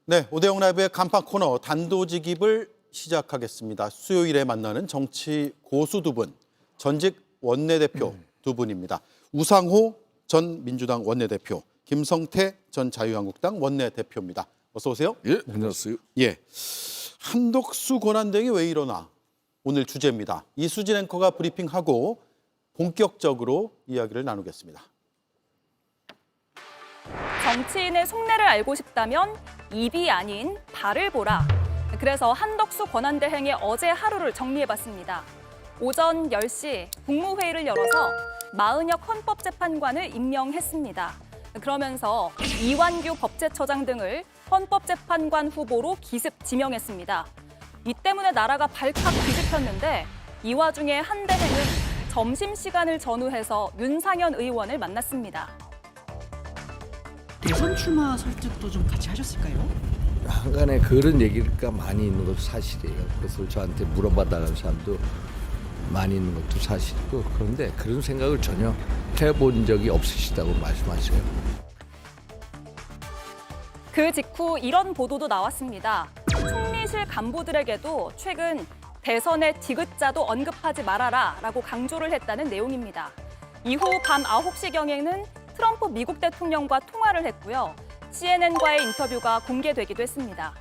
네, 오대영 라이브의 간판 코너 단도직입을 시작하겠습니다. 수요일에 만나는 정치 고수 두 분, 전직 원내대표 두 분입니다. 우상호 전 민주당 원내대표, 김성태 전 자유한국당 원내대표입니다. 어서 오세요. 예, 안녕하세요. 예, 한덕수 권한대행이 왜 이러나 오늘 주제입니다. 이수진 앵커가 브리핑하고 본격적으로 이야기를 나누겠습니다. 정치인의 속내를 알고 싶다면 입이 아닌 발을 보라. 그래서 한덕수 권한대행의 어제 하루를 정리해봤습니다. 오전 10시 국무회의를 열어서 마은혁 헌법재판관을 임명했습니다. 그러면서 이완규 법제처장 등을 헌법재판관 후보로 기습 지명했습니다. 이 때문에 나라가 발칵 뒤집혔는데 이 와중에 한 대행은 점심시간을 전후해서 윤상현 의원을 만났습니다. 대선 출마 설득도 좀 같이 하셨을까요? 한간에 그런 얘기가 많이 있는 것도 사실이에요. 그래서 저한테 물어봐달라는 사람도 많이 있는 것도 사실이고, 그런데 그런 생각을 전혀 해본 적이 없으시다고 말씀하세요. 그 직후 이런 보도도 나왔습니다. 총리실 간부들에게도 최근 대선의 디귿자도 언급하지 말아라라고 강조를 했다는 내용입니다. 이후 밤 9시경에는 트럼프 미국 대통령과 통화를 했고요. CNN과의 인터뷰가 공개되기도 했습니다.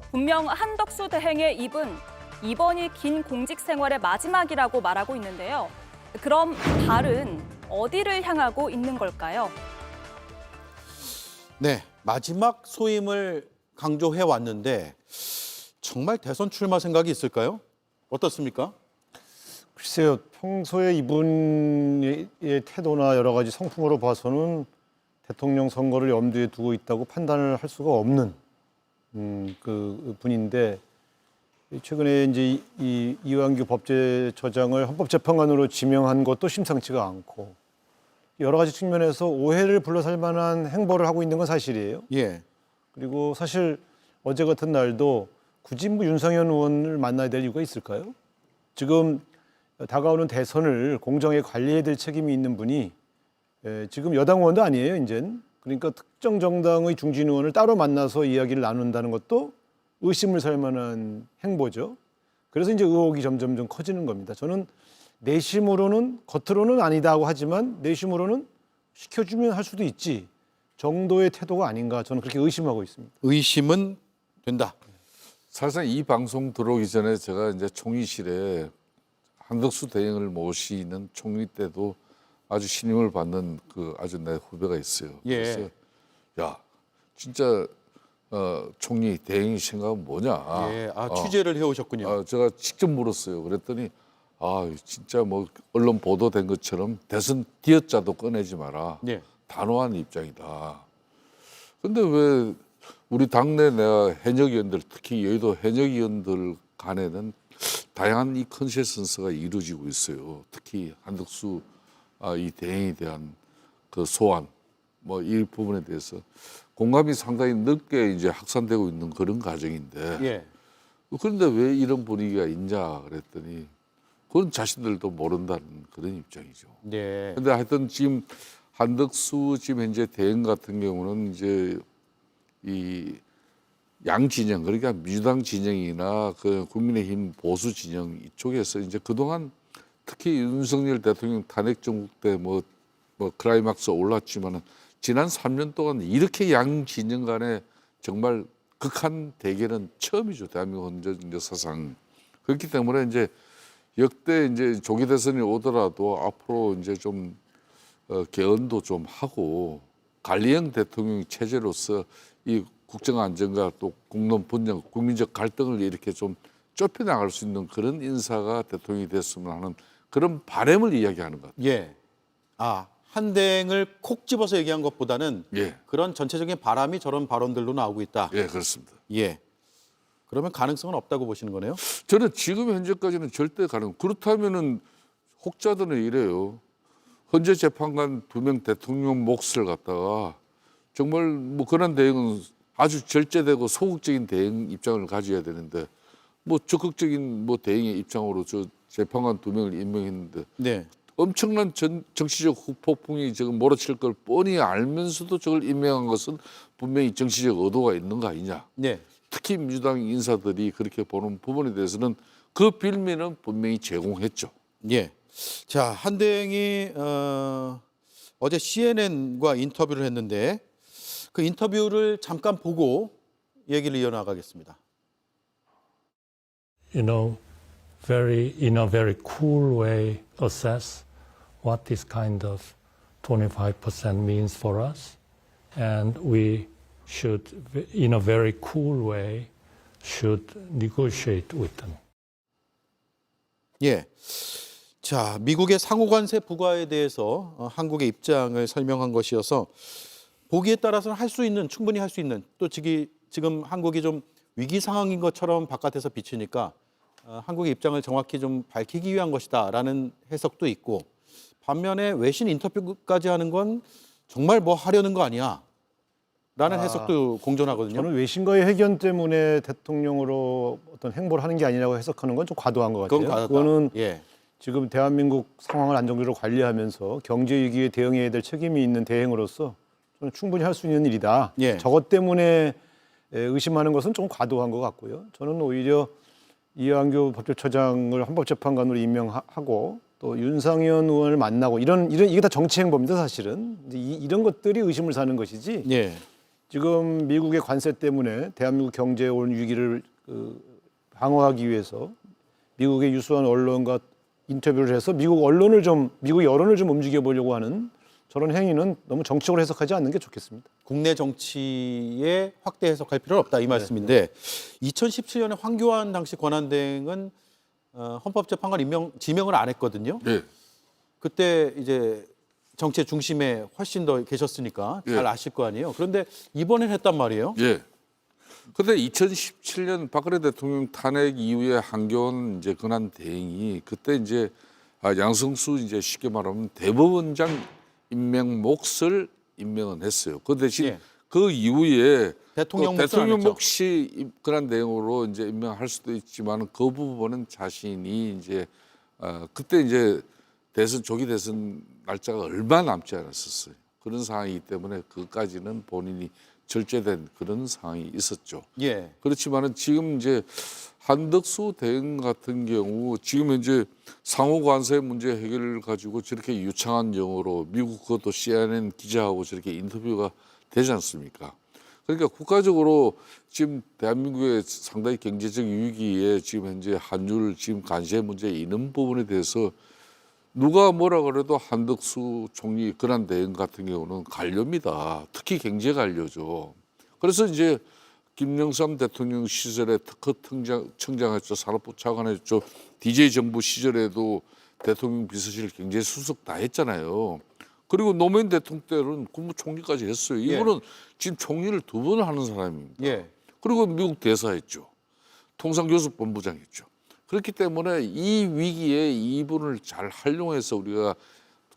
분명 한덕수 대행의 입은 이번이 긴 공직 생활의 마지막이라고 말하고 있는데요. 그럼 발은 어디를 향하고 있는 걸까요? 네, 마지막 소임을 강조해 왔는데 정말 대선 출마 생각이 있을까요? 어떻습니까? 글쎄요, 평소에 이분의 태도나 여러 가지 성품으로 봐서는 대통령 선거를 염두에 두고 있다고 판단을 할 수가 없는 그 분인데, 최근에 이제 이완규 법제처장을 헌법재판관으로 지명한 것도 심상치가 않고 여러 가지 측면에서 오해를 불러살 만한 행보를 하고 있는 건 사실이에요. 예. 그리고 사실 어제 같은 날도 굳이 뭐 윤상현 의원을 만나야 될 이유가 있을까요? 지금 다가오는 대선을 공정하게 관리해야 될 책임이 있는 분이 지금 여당 의원도 아니에요, 이젠. 그러니까 특정 정당의 중진 의원을 따로 만나서 이야기를 나눈다는 것도 의심을 살 만한 행보죠. 그래서 이제 의혹이 점점 좀 커지는 겁니다. 저는 내심으로는, 겉으로는 아니다고 하지만 내심으로는 시켜주면 할 수도 있지 정도의 태도가 아닌가, 저는 그렇게 의심하고 있습니다. 의심은 된다. 사실상 이 방송 들어오기 전에 제가 이제 총리실에 한덕수 대행을 모시는 총리 때도 아주 신임을 받는 그 아주 내 후배가 있어요. 예. 그래서 야, 진짜 총리 대행이 생각은 뭐냐? 예, 취재를 해오셨군요. 제가 직접 물었어요. 그랬더니 진짜 뭐 언론 보도된 것처럼 대선 디귿자도 꺼내지 마라. 예. 단호한 입장이다. 근데 왜 우리 당내 내가 현역 의원들, 특히 여의도 현역 의원들 간에는 다양한 이 컨센서스가 이루어지고 있어요. 특히 한덕수 이 대행에 대한 그 소환, 뭐 이 부분에 대해서 공감이 상당히 넓게 이제 확산되고 있는 그런 과정인데, 예. 그런데 왜 이런 분위기가 있냐 그랬더니 그건 자신들도 모른다는 그런 입장이죠. 네. 근데 하여튼 지금 한덕수 지금 현재 대행 같은 경우는 이제 이 양 진영, 그러니까 민주당 진영이나 그 국민의힘 보수 진영 이쪽에서 이제 그동안 특히 윤석열 대통령 탄핵 정국 때 뭐 클라이막스 올랐지만은 지난 3년 동안 이렇게 양 진영 간에 정말 극한 대결은 처음이죠. 대한민국 역사상. 그렇기 때문에 이제 역대 이제 조기 대선이 오더라도 앞으로 이제 좀 개헌도 좀 하고 관리형 대통령 체제로서 이 국정 안정과 또 공론 분열, 국민적 갈등을 이렇게 좀 좁혀 나갈 수 있는 그런 인사가 대통령이 됐으면 하는 그런 바람을 이야기하는 것 같아요. 예. 한 대행을 콕 집어서 얘기한 것보다는 예. 그런 전체적인 바람이 저런 발언들로 나오고 있다. 예, 그렇습니다. 예. 그러면 가능성은 없다고 보시는 거네요? 저는 지금 현재까지는 절대 가능. 그렇다면은 혹자들은 이래요. 헌재 재판관 2명 대통령 몫을 갖다가 정말 뭐 그런 대응은 아주 절제되고 소극적인 대응 입장을 가져야 되는데 뭐 적극적인 뭐 대응의 입장으로 저 재판관 2명을 임명했는데 네. 엄청난 정치적 후폭풍이 지금 몰아칠 걸 뻔히 알면서도 저걸 임명한 것은 분명히 정치적 의도가 있는 거 아니냐. 네. 특히 민주당 인사들이 그렇게 보는 부분에 대해서는 그 빌미는 분명히 제공했죠. 예. 자, 한대행이 어제 CNN과 인터뷰를 했는데 그 인터뷰를 잠깐 보고 얘기를 이어나가겠습니다. You know, in a very cool way, assess what this kind of 25% means for us, and we should, in a very cool way, should negotiate with them. 예. 자, 미국의 상호관세 부과에 대해서 한국의 입장을 설명한 것이어서 보기에 따라서는 충분히 할 수 있는 또 지금 한국이 좀 위기 상황인 것처럼 바깥에서 비치니까 한국의 입장을 정확히 좀 밝히기 위한 것이다라는 해석도 있고 반면에 외신 인터뷰까지 하는 건 정말 뭐 하려는 거 아니야? 라는 해석도 공존하거든요. 저는 외신과의 회견 때문에 대통령으로 어떤 행보를 하는 게 아니라고 해석하는 건 좀 과도한 것 같아요. 그건 과하다. 그거는 예. 지금 대한민국 상황을 안정적으로 관리하면서 경제 위기에 대응해야 될 책임이 있는 대행으로서 저는 충분히 할 수 있는 일이다. 예. 저것 때문에 의심하는 것은 조금 과도한 것 같고요. 저는 오히려 이완규 법제처장을 헌법재판관으로 임명하고 또 윤상현 의원을 만나고 이게 다 정치 행보입니다, 사실은. 이런 것들이 의심을 사는 것이지. 예. 지금 미국의 관세 때문에 대한민국 경제에 온 위기를 방어하기 위해서 미국의 유수한 언론과 인터뷰를 해서 미국 여론을 좀 움직여 보려고 하는 저런 행위는 너무 정치적으로 해석하지 않는 게 좋겠습니다. 국내 정치에 확대 해석할 필요는 없다 이 말씀인데 2017년에 황교안 당시 권한대행은 헌법재판관 지명을 안 했거든요. 네. 그때 이제 정치의 중심에 훨씬 더 계셨으니까 잘 예. 아실 거 아니에요. 그런데 이번엔 했단 말이에요. 예. 근데 2017년 박근혜 대통령 탄핵 이후에 한교안 이제 권한 대행이 그때 이제 양승수 이제 쉽게 말하면 대법원장 임명 몫을 임명은 했어요. 그 대신 예. 그 이후에 대통령 또 몫은 안 대통령 했죠. 몫이 권한 대행으로 이제 임명할 수도 있지만 그 부분은 자신이 이제 그때 이제 조기 대선 날짜가 얼마 남지 않았었어요. 그런 상황이기 때문에 그까지는 본인이 절제된 그런 상황이 있었죠. 예. 그렇지만은 지금 이제 한덕수 대행 같은 경우 지금 현재 상호 관세 문제 해결을 가지고 저렇게 유창한 영어로 미국 그것도 CNN 기자하고 저렇게 인터뷰가 되지 않습니까? 그러니까 국가적으로 지금 대한민국의 상당히 경제적 위기에 지금 현재 환율 지금 관세 문제 있는 부분에 대해서 누가 뭐라 그래도 한덕수 총리 권한 대행 같은 경우는 관료입니다. 특히 경제 관료죠. 그래서 이제 김영삼 대통령 시절에 특허 청장했죠. 산업부 차관했죠. DJ 정부 시절에도 대통령 비서실 경제수석 다 했잖아요. 그리고 노무현 대통령 때는 국무총리까지 했어요. 이분은 지금 총리를 2번 하는 사람입니다. 예. 그리고 미국 대사했죠. 통상교섭본부장했죠. 그렇기 때문에 이 위기에 이분을 잘 활용해서 우리가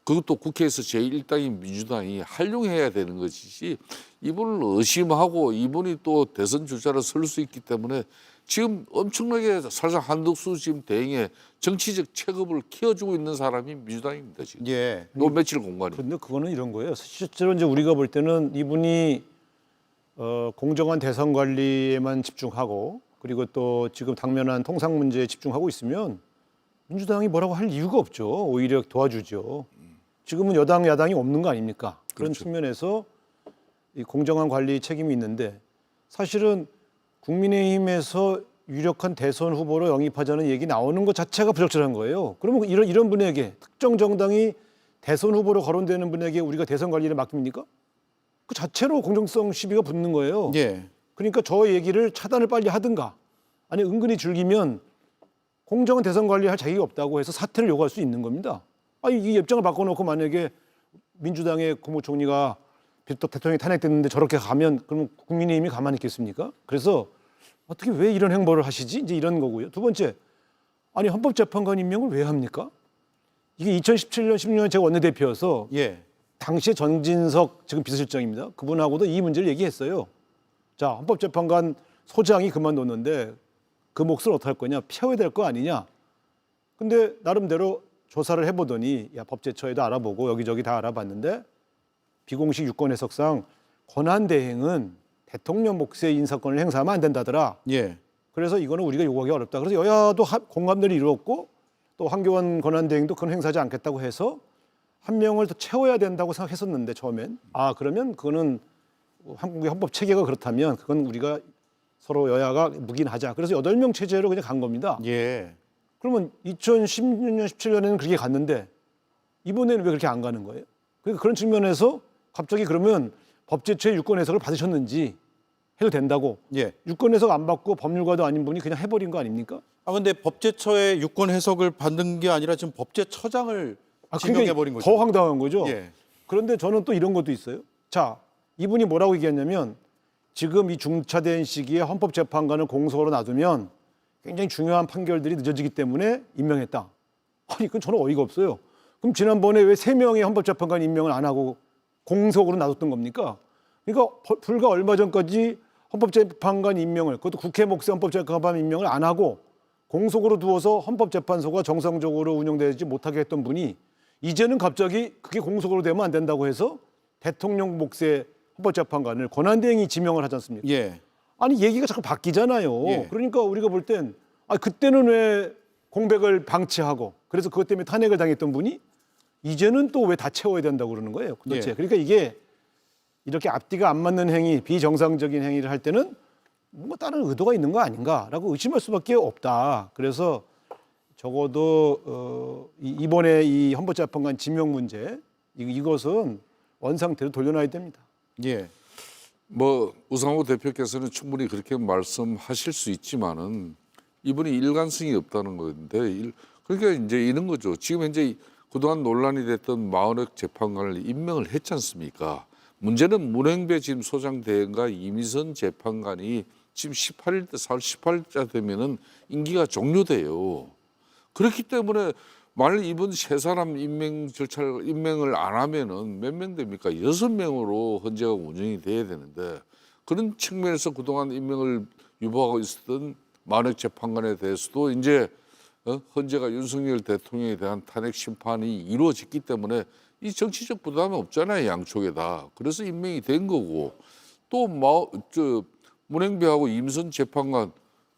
그것도 국회에서 제1당인 민주당이 활용해야 되는 것이지 이분을 의심하고 이분이 또 대선 주자로 설 수 있기 때문에 지금 엄청나게 사실상 한덕수 지금 대행의 정치적 체급을 키워주고 있는 사람이 민주당입니다. 지금. 예. 요 며칠 공간이. 그런데 그거는 이런 거예요. 실제로 이제 우리가 볼 때는 이분이 공정한 대선 관리에만 집중하고 그리고 또 지금 당면한 통상 문제에 집중하고 있으면 민주당이 뭐라고 할 이유가 없죠. 오히려 도와주죠. 지금은 여당 야당이 없는 거 아닙니까? 그런 그렇죠. 측면에서 이 공정한 관리 책임이 있는데 사실은 국민의힘에서 유력한 대선 후보로 영입하자는 얘기 나오는 것 자체가 부적절한 거예요. 그러면 이런 분에게 특정 정당이 대선 후보로 거론되는 분에게 우리가 대선 관리를 맡깁니까? 그 자체로 공정성 시비가 붙는 거예요. 예. 그러니까 저 얘기를 차단을 빨리 하든가 아니 은근히 즐기면 공정한 대선 관리할 자격이 없다고 해서 사퇴를 요구할 수 있는 겁니다. 아니 이 입장을 바꿔놓고 만약에 민주당의 국무총리가 대통령이 탄핵됐는데 저렇게 가면 그러면 국민의힘이 가만히 있겠습니까? 그래서 어떻게 왜 이런 행보를 하시지? 이제 이런 거고요. 두 번째, 아니 헌법재판관 임명을 왜 합니까? 이게 2017년, 16년에 제가 원내대표여서 예. 당시에 전진석 지금 비서실장입니다. 그분하고도 이 문제를 얘기했어요. 자, 헌법재판관 소장이 그만뒀는데 그 몫을 어떻게 할 거냐? 피워야 될 거 아니냐? 근데 나름대로 조사를 해보더니 야 법제처에도 알아보고 여기저기 다 알아봤는데 비공식 유권 해석상 권한 대행은 대통령 몫의 인사권을 행사하면 안 된다더라. 예. 그래서 이거는 우리가 요구하기 어렵다. 그래서 여야도 공감대를 이루었고 또 황교안 권한대행도 그건 행사하지 않겠다고 해서 한 명을 더 채워야 된다고 생각했었는데 처음엔 그러면 그거는 한국의 헌법 체계가 그렇다면 그건 우리가 서로 여야가 묵인하자. 그래서 8명 체제로 그냥 간 겁니다. 예. 그러면 2016년, 17년에는 그렇게 갔는데 이번에는 왜 그렇게 안 가는 거예요? 그러니까 그런 측면에서 갑자기 그러면 법제처의 유권 해석을 받으셨는지 해도 된다고. 예. 유권 해석 안 받고 법률가도 아닌 분이 그냥 해버린 거 아닙니까? 근데 법제처의 유권 해석을 받는 게 아니라 지금 법제처장을 지명해 버린 거죠. 더 황당한 거죠. 예. 그런데 저는 또 이런 것도 있어요. 자, 이분이 뭐라고 얘기했냐면 지금 이 중차대한 시기에 헌법재판관을 공석으로 놔두면 굉장히 중요한 판결들이 늦어지기 때문에 임명했다. 아니, 그건 저는 어이가 없어요. 그럼 지난번에 왜 3명의 헌법재판관 임명을 안 하고 공석으로 놔뒀던 겁니까? 그러니까 불과 얼마 전까지 헌법재판관 임명을, 그것도 국회 몫의 헌법재판관 임명을 안 하고 공석으로 두어서 헌법재판소가 정상적으로 운영되지 못하게 했던 분이 이제는 갑자기 그게 공석으로 되면 안 된다고 해서 대통령 몫의 헌법재판관을 권한대행이 지명을 하지 않습니까? 예. 아니 얘기가 자꾸 바뀌잖아요. 예. 그러니까 우리가 볼 땐 그때는 왜 공백을 방치하고 그래서 그것 때문에 탄핵을 당했던 분이 이제는 또 왜 다 채워야 된다고 그러는 거예요. 도대체. 예. 그러니까 이게 이렇게 앞뒤가 안 맞는 행위, 비정상적인 행위를 할 때는 뭔가 다른 의도가 있는 거 아닌가라고 의심할 수밖에 없다. 그래서 적어도 이번에 이 헌법재판관 지명 문제 이것은 원상태로 돌려놔야 됩니다. 예. 뭐 우상호 대표께서는 충분히 그렇게 말씀하실 수 있지만은 이분이 일관성이 없다는 건데 그러니까 이제 이런 거죠. 지금 현재 그동안 논란이 됐던 마흔억 재판관을 임명을 했지 않습니까? 문제는 문행배 지금 소장 대행과 이미선 재판관이 지금 4월 18일자 되면은 임기가 종료돼요. 그렇기 때문에 만일 이번 세 사람 임명을 안 하면은 몇 명 됩니까? 6명으로 헌재가 운영이 돼야 되는데 그런 측면에서 그동안 임명을 유보하고 있었던 마흔억 재판관에 대해서도 이제 헌재가 윤석열 대통령에 대한 탄핵 심판이 이루어졌기 때문에 이 정치적 부담이 없잖아요, 양쪽에 다. 그래서 임명이 된 거고 또 문행배하고 임선 재판관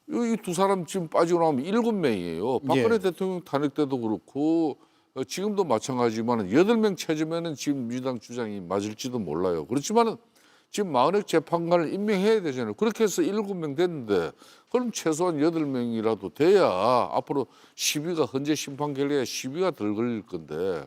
이 두 사람 지금 빠지고 나오면 7명이에요. 박근혜 예. 대통령 탄핵 때도 그렇고 지금도 마찬가지지만 8명 찾으면은 지금 민주당 주장이 맞을지도 몰라요. 그렇지만은 지금 마흔억 재판관을 임명해야 되잖아요. 그렇게 해서 7명 됐는데 그럼 최소한 8명이라도 돼야 앞으로 시비가 헌재 심판 결과에 시비가 덜 걸릴 건데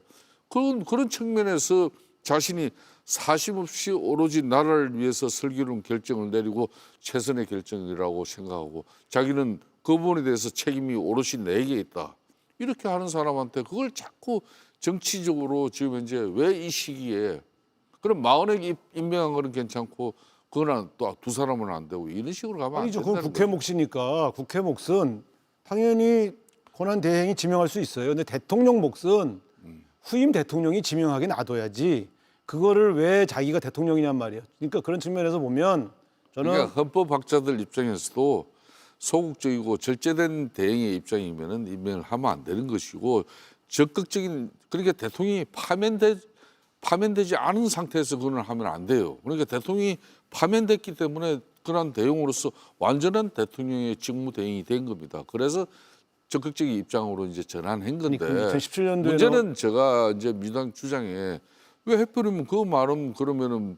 그런 측면에서 자신이 사심 없이 오로지 나라를 위해서 슬기로운 결정을 내리고 최선의 결정이라고 생각하고 자기는 그 부분에 대해서 책임이 오롯이 내게 있다. 이렇게 하는 사람한테 그걸 자꾸 정치적으로 지금 현재 왜 이 시기에 그럼 마흔억 임명한 거는 괜찮고 그거는 또 두 사람은 안 되고 이런 식으로 가면 안 아니죠. 된다는 그건 국회 거예요. 몫이니까 국회 몫은 당연히 권한 대행이 지명할 수 있어요. 근데 대통령 몫은 후임 대통령이 지명하게 놔둬야지 그거를 왜 자기가 대통령이냔 말이에요. 그러니까 그런 측면에서 보면 저는 그러니까 헌법학자들 입장에서도 소극적이고 절제된 대행의 입장이면은 임명을 하면 안 되는 것이고 적극적인 그러니까 대통령이 파면되지 않은 상태에서 그걸 하면 안 돼요. 그러니까 대통령이 파면됐기 때문에 그런 대응으로서 완전한 대통령의 직무 대행이 된 겁니다. 그래서 적극적인 입장으로 이제 전환한 건데 2017년도에는 문제는 제가 이제 민주당 주장에 왜 해버리면 그 말은 그러면은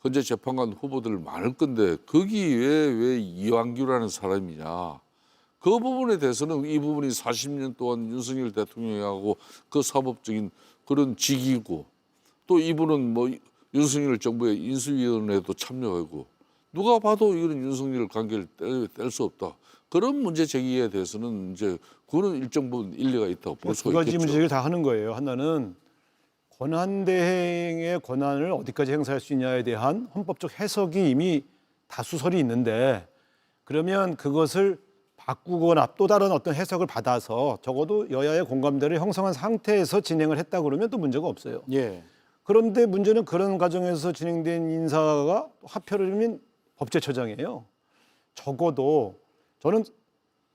헌재 재판관 후보들 많을 건데 거기에 왜 이완규라는 사람이냐? 그 부분에 대해서는 이 부분이 40년 동안 윤석열 대통령하고 그 사법적인 그런 직위고 또 이분은 뭐 윤석열 정부의 인수위원회도 참여하고 누가 봐도 이런 윤석열 관계를 뗄 수 없다. 그런 문제 제기에 대해서는 이제 그거는 일정 부분 일리가 있다고 볼 두 수가 가지 있겠죠. 문제를 다 하는 거예요. 하나는 권한 대행의 권한을 어디까지 행사할 수 있냐에 대한 헌법적 해석이 이미 다수설이 있는데 그러면 그것을 바꾸거나 또 다른 어떤 해석을 받아서 적어도 여야의 공감대를 형성한 상태에서 진행을 했다 그러면 또 문제가 없어요. 예. 그런데 문제는 그런 과정에서 진행된 인사가 하필이면 법제처장이에요. 적어도 저는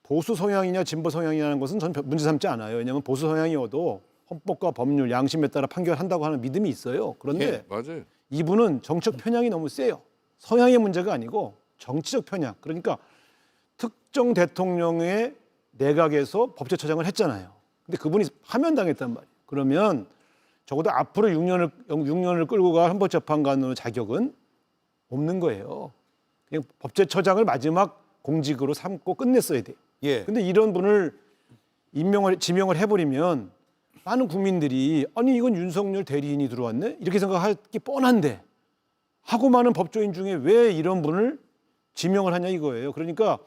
보수 성향이냐 진보 성향이냐는 것은 전 문제 삼지 않아요. 왜냐하면 보수 성향이어도 헌법과 법률, 양심에 따라 판결한다고 하는 믿음이 있어요. 그런데 예, 맞아요. 이분은 정치적 편향이 너무 세요. 성향의 문제가 아니고 정치적 편향. 그러니까 특정 대통령의 내각에서 법제처장을 했잖아요. 근데 그분이 파면당했단 말이에요. 그러면 적어도 앞으로 6년을 끌고 갈 헌법재판관으로 자격은 없는 거예요. 그냥 법제처장을 마지막 공직으로 삼고 끝냈어야 돼요. 예. 근데 이런 분을 지명을 해버리면 많은 국민들이 아니 이건 윤석열 대리인이 들어왔네 이렇게 생각할 게 뻔한데 하고 많은 법조인 중에 왜 이런 분을 지명을 하냐 이거예요. 그러니까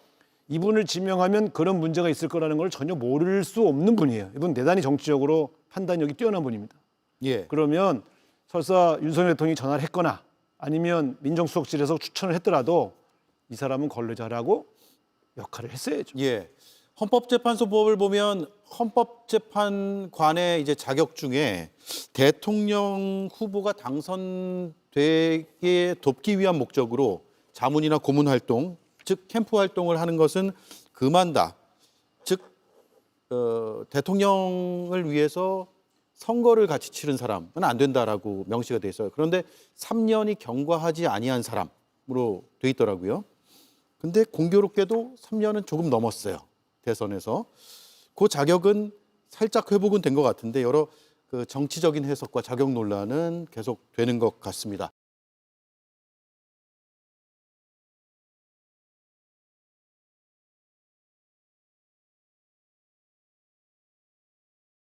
이분을 지명하면 그런 문제가 있을 거라는 걸 전혀 모를 수 없는 분이에요. 이분 대단히 정치적으로 판단력이 뛰어난 분입니다. 예. 그러면 설사 윤석열 대통령이 전화를 했거나 아니면 민정수석실에서 추천을 했더라도 이 사람은 걸레자라고 역할을 했어야죠. 예. 헌법재판소법을 보면 헌법재판관의 이제 자격 중에 대통령 후보가 당선되게 돕기 위한 목적으로 자문이나 고문 활동, 즉 캠프 활동을 하는 것은 금한다. 즉 대통령을 위해서 선거를 같이 치른 사람은 안 된다라고 명시가 돼 있어요. 그런데 3년이 경과하지 아니한 사람으로 돼 있더라고요. 근데 공교롭게도 3년은 조금 넘었어요. 대선에서. 그 자격은 살짝 회복은 된 것 같은데 여러 그 정치적인 해석과 자격 논란은 계속 되는 것 같습니다.